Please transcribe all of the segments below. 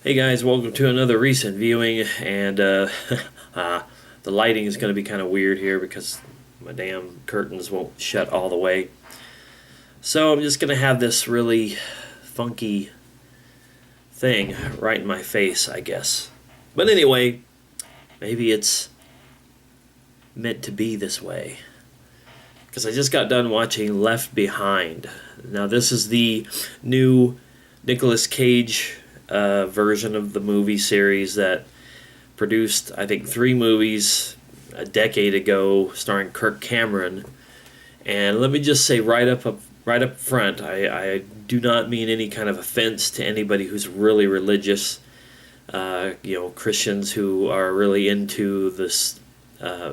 Hey guys, welcome to another recent viewing, and the lighting is going to be kind of weird here because my damn curtains won't shut all the way. So I'm just going to have this really funky thing right in my face, I guess. But anyway, maybe it's meant to be this way. Because I just got done watching Left Behind. Now this is the new Nicolas Cage version of the movie series that produced, I think, 3 movies a decade ago, starring Kirk Cameron. And let me just say right up front, I do not mean any kind of offense to anybody who's really religious. Christians who are really into this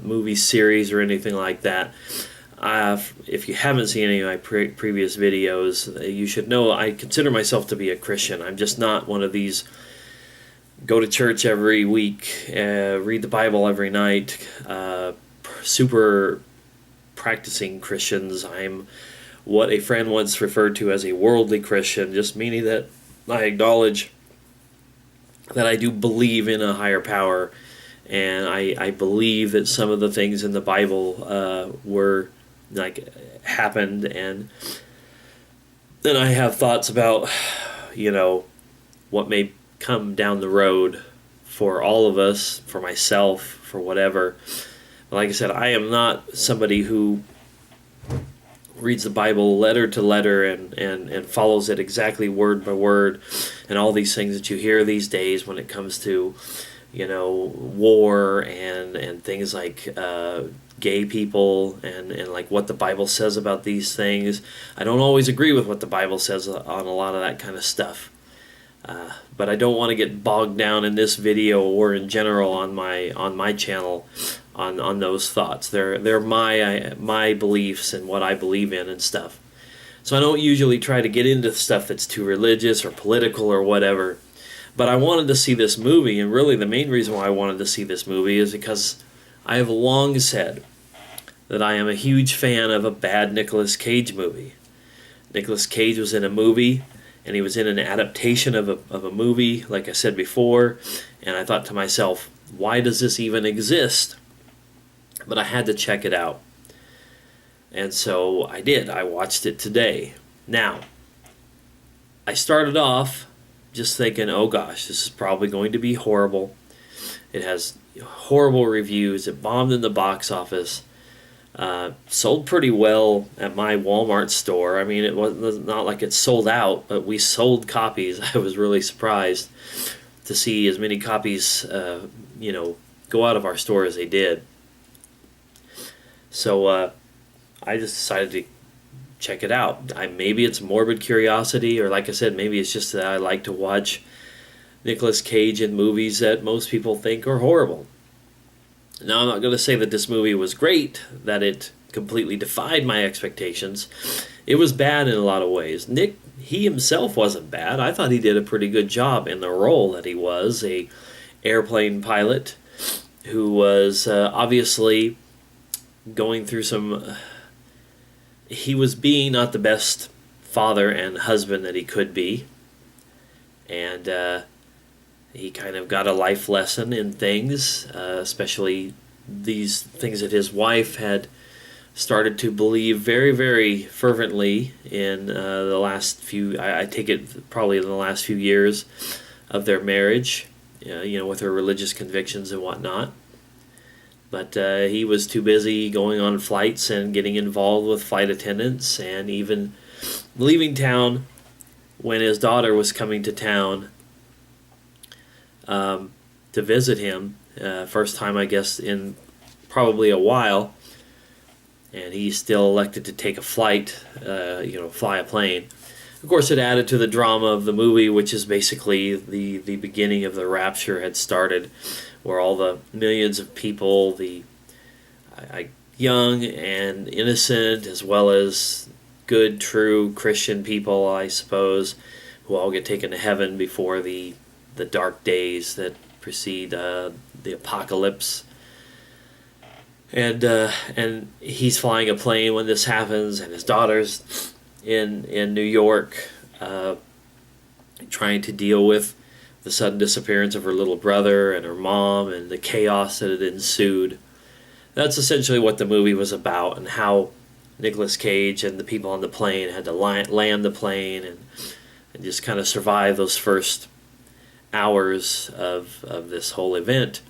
movie series or anything like that. If you haven't seen any of my previous videos, you should know I consider myself to be a Christian. I'm just not one of these go to church every week, read the Bible every night, super practicing Christians. I'm what a friend once referred to as a worldly Christian, just meaning that I acknowledge that I do believe in a higher power, and I believe that some of the things in the Bible were happened, and then I have thoughts about what may come down the road for all of us, for myself, for whatever. Like I said, I am not somebody who reads the Bible letter to letter and follows it exactly word by word and all these things that you hear these days when it comes to war and things like gay people and like what the Bible says about these things. I don't always agree with what the Bible says on a lot of that kind of stuff. But I don't want to get bogged down in this video or in general on my channel on those thoughts. They're my beliefs and what I believe in and stuff. So I don't usually try to get into stuff that's too religious or political or whatever. But I wanted to see this movie, and really the main reason why I wanted to see this movie is because I have long said that I am a huge fan of a bad Nicolas Cage movie. Nicolas Cage was in a movie, and he was in an adaptation of a movie, like I said before, and I thought to myself, why does this even exist? But I had to check it out. And so I did. I watched it today. Now, I started off just thinking, oh gosh, this is probably going to be horrible. It has horrible reviews. It bombed in the box office. Sold pretty well at my Walmart store. I mean, it was not like it sold out, but we sold copies. I was really surprised to see as many copies, go out of our store as they did. So I just decided to check it out. Maybe it's morbid curiosity, or like I said, maybe it's just that I like to watch Nicolas Cage in movies that most people think are horrible. Now, I'm not going to say that this movie was great, that it completely defied my expectations. It was bad in a lot of ways. Nick, he himself wasn't bad. I thought he did a pretty good job in the role that he was, a airplane pilot who was obviously going through some... He was being not the best father and husband that he could be. And he kind of got a life lesson in things, especially these things that his wife had started to believe very, very fervently in the last few, I take it probably in the last few years of their marriage, with her religious convictions and whatnot. But he was too busy going on flights and getting involved with flight attendants and even leaving town when his daughter was coming to town to visit him. First time, I guess, in probably a while. And he still elected to take a flight, fly a plane. Of course, it added to the drama of the movie, which is basically the beginning of the rapture had started, where all the millions of people, the young and innocent, as well as good, true Christian people, I suppose, who all get taken to heaven before the dark days that precede the apocalypse. And he's flying a plane when this happens, and his daughter's in New York, trying to deal with the sudden disappearance of her little brother and her mom and the chaos that had ensued. That's essentially what the movie was about, and how Nicolas Cage and the people on the plane had to land the plane and just kind of survive those first hours of this whole event.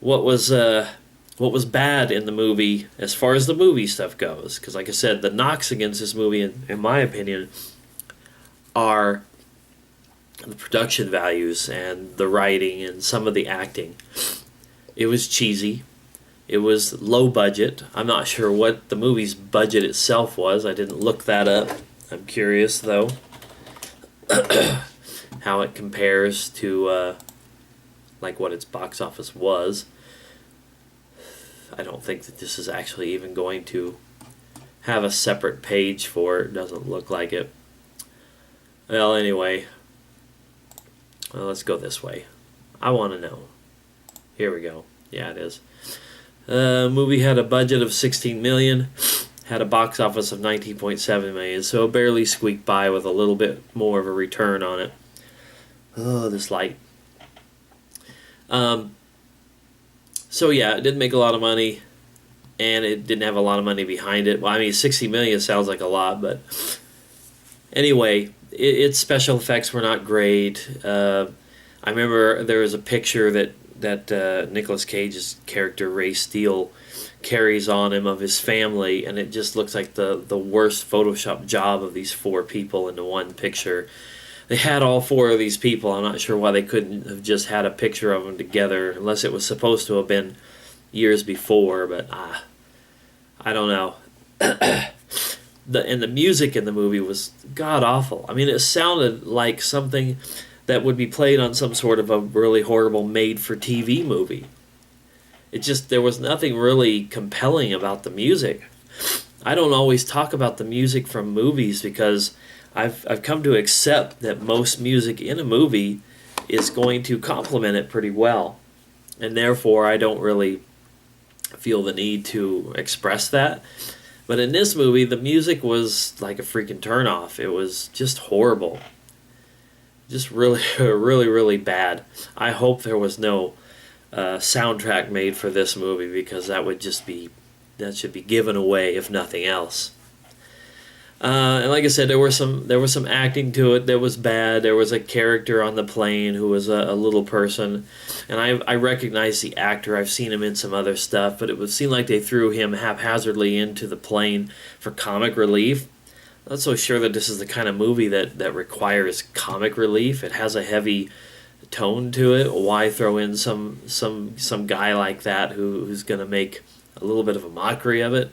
What was bad in the movie, as far as the movie stuff goes, because like I said, the knocks against this movie, in my opinion, are the production values and the writing and some of the acting. It was cheesy. It was low budget. I'm not sure what the movie's budget itself was. I didn't look that up. I'm curious, though, how it compares to like what its box office was. I don't think that this is actually even going to have a separate page for it. Doesn't look like it. Well, anyway, let's go this way. I want to know. Here we go. Yeah, it is. Movie had a budget of $16 million, had a box office of $19.7 million, so barely squeaked by with a little bit more of a return on it. Oh, this light. So yeah, it didn't make a lot of money, and it didn't have a lot of money behind it. Well, I mean, $60 million sounds like a lot, but anyway, its special effects were not great. I remember there was a picture that Nicolas Cage's character, Ray Steele, carries on him of his family, and it just looks like the worst Photoshop job of these four people into one picture. They had all four of these people. I'm not sure why they couldn't have just had a picture of them together, unless it was supposed to have been years before, but I don't know. The music in the movie was god-awful. I mean, it sounded like something that would be played on some sort of a really horrible made-for-TV movie. There was nothing really compelling about the music. I don't always talk about the music from movies because I've come to accept that most music in a movie is going to complement it pretty well. And therefore, I don't really feel the need to express that. But in this movie, the music was like a freaking turnoff. It was just horrible. Just really, really, really bad. I hope there was no soundtrack made for this movie, because that should be given away if nothing else. And like I said, there was some acting to it that was bad. There was a character on the plane who was a little person, and I recognize the actor. I've seen him in some other stuff, but it would seem like they threw him haphazardly into the plane for comic relief. I'm not so sure that this is the kind of movie that requires comic relief. It has a heavy tone to it. Why throw in some guy like that who's going to make a little bit of a mockery of it?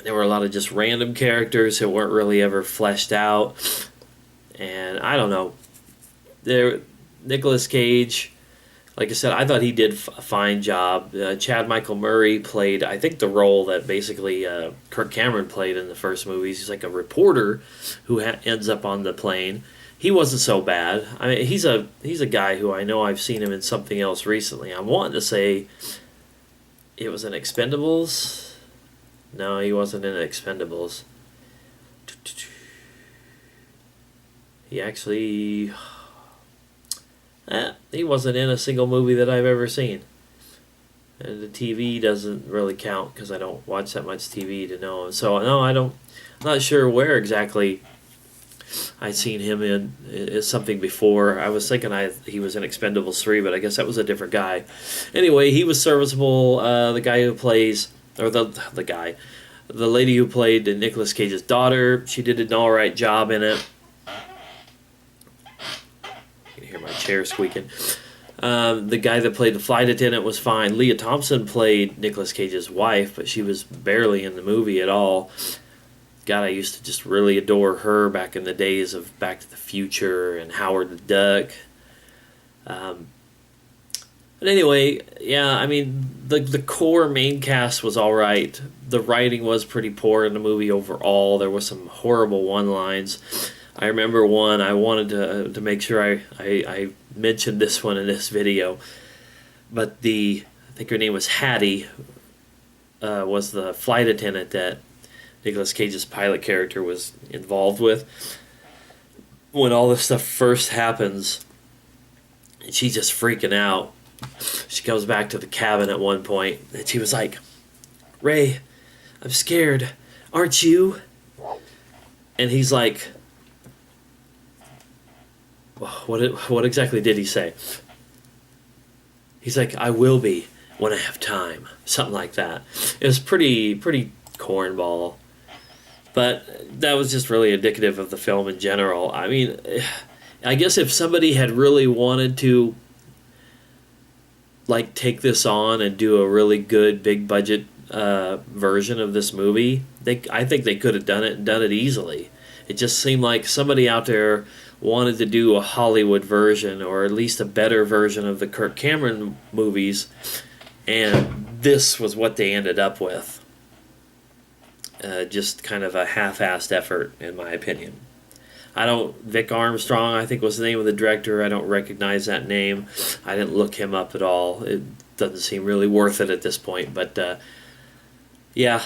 There were a lot of just random characters who weren't really ever fleshed out. And I don't know. Nicolas Cage, like I said, I thought he did a fine job. Chad Michael Murray played, I think, the role that basically Kirk Cameron played in the first movies. He's like a reporter who ends up on the plane. He wasn't so bad. I mean, he's a guy who I know I've seen him in something else recently. I'm wanting to say it was in Expendables. No, he wasn't in Expendables. He actually... he wasn't in a single movie that I've ever seen. And the TV doesn't really count because I don't watch that much TV to know him. So, no, I'm not sure where exactly I'd seen him in something before. I was thinking he was in Expendables 3, but I guess that was a different guy. Anyway, he was serviceable. The guy who plays... Or the lady who played Nicolas Cage's daughter, she did an alright job in it. You can hear my chair squeaking. The guy that played the flight attendant was fine. Leah Thompson played Nicolas Cage's wife, but she was barely in the movie at all. God, I used to just really adore her back in the days of Back to the Future and Howard the Duck. But anyway, yeah, I mean, the core main cast was all right. The writing was pretty poor in the movie overall. There were some horrible one-lines. I remember one, I wanted to make sure I mentioned this one in this video. But I think her name was Hattie, was the flight attendant that Nicolas Cage's pilot character was involved with. when all this stuff first happens, and she's just freaking out. She comes back to the cabin at one point, and she was like, "Ray, I'm scared. Aren't you?" And he's like, what exactly did he say? He's like, "I will be when I have time." Something like that. It was pretty cornball. But that was just really indicative of the film in general. I mean, I guess if somebody had really wanted to like take this on and do a really good big budget version of this movie, I think they could have done it and done it easily. It just seemed like somebody out there wanted to do a Hollywood version, or at least a better version of the Kirk Cameron movies, and this was what they ended up with. Just kind of a half-assed effort, in my opinion. Vic Armstrong, I think was the name of the director. I don't recognize that name. I didn't look him up at all. It doesn't seem really worth it at this point. But, yeah.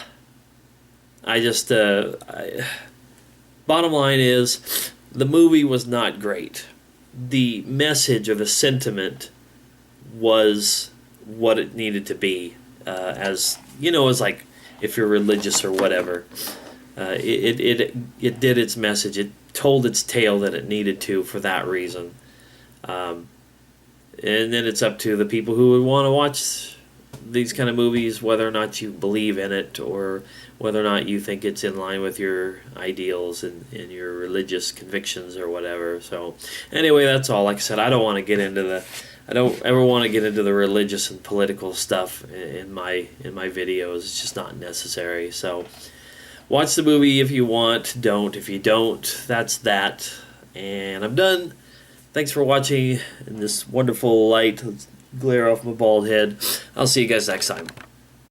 Bottom line is, the movie was not great. The message or the sentiment was what it needed to be. As like, if you're religious or whatever. It did its message. It told its tale that it needed to for that reason. And then it's up to the people who would want to watch these kind of movies, whether or not you believe in it, or whether or not you think it's in line with your ideals and your religious convictions or whatever. So anyway, that's all. Like I said, I don't ever want to get into the religious and political stuff in my videos. It's just not necessary. So watch the movie if you want. Don't if you don't. That's that. And I'm done. Thanks for watching in this wonderful light. Let's glare off my bald head. I'll see you guys next time.